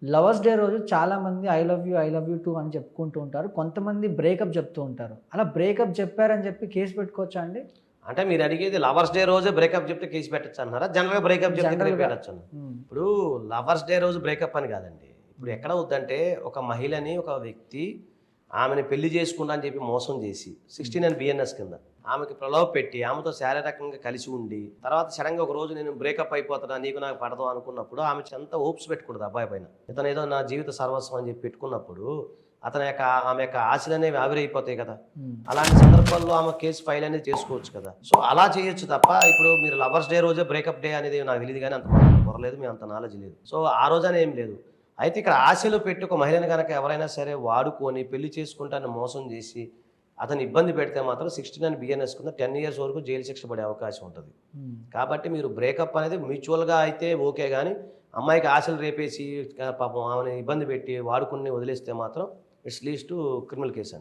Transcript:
Lovers day రోజు చాలామంది I love you two అని చెప్పుకుంటూ ఉంటారు. కొంతమంది బ్రేకప్ చెప్తూ ఉంటారు. అలా బ్రేకప్ చెప్పారని చెప్పి కేస్ పెట్టుకోవచ్చా అండి? అంటే మీరు అడిగేది లవర్స్ డే రోజే బ్రేకప్ చెప్తే కేసు పెట్టొచ్చు అన్నారా? జనరల్‌గా బ్రేకప్ చెప్తే కేసు జనరల్‌గా. పెట్టొచ్చన్నా? హ్మ్. ఇప్పుడు లవర్స్ డే రోజు బ్రేకప్ అని కాదండి. ఇప్పుడు హ్మ్. ఎక్కడ అవుద్దంటే ఒక మహిళని ఒక వ్యక్తి ఆమెని పెళ్లి చేసుకుంటా అని చెప్పి మోసం చేసి హ్మ్. 16 బిఎన్ఎస్ కింద ఆమెకి ప్రలోభ పెట్టి ఆమెతో శారీరకంగా కలిసి ఉండి తర్వాత సడన్‌గా ఒక రోజు నేను బ్రేకప్ అయిపోతున్నా నీకు నాకు పడదు అనుకున్నప్పుడు ఆమె ఎంత హోప్స్ పెట్టుకూడదు అబ్బాయి పైన. ఇతను ఏదో నా జీవిత సర్వస్వం అని చెప్పి పెట్టుకున్నప్పుడు అతని యొక్క ఆమె యొక్క ఆశలనేవి ఆవిరైపోతాయి కదా! హ్మ్. అలాంటి సందర్భాల్లో ఆమె కేసు ఫైల్ అనేది చేసుకోవచ్చు కదా! సో, అలా చేయొచ్చు తప్ప ఇప్పుడు మీరు లవర్స్ డే రోజే బ్రేకప్ డే అనేది నాకు తెలీదు గానీ అంత మాత్రం బుర్ర లేదు. మీ అంత నాలెడ్జ్ లేదు. సో, ఆ రోజని ఏం లేదు. అయితే ఇక్కడ ఆశలు పెట్టి ఒక మహిళని గనక ఎవరైనా సరే వాడుకొని పెళ్లి చేసుకుంటానని మోసం చేసి, అతన్ని ఇబ్బంది పెడితే మాత్రం 69 బిఎన్ఎస్ కింద 10 ఇయర్స్ వరకు జైలు శిక్ష పడే అవకాశం ఉంటది. హ్మ్. కాబట్టి మీరు బ్రేకప్ అనేది మ్యూచువల్‌గా అయితే ఓకే గానీ, అమ్మాయికి ఆశలు రేపేసి పాపం ఆమెని ఇబ్బంది పెట్టి వాడుకొని వదిలేస్తే మాత్రం it's leads to criminal case అండి.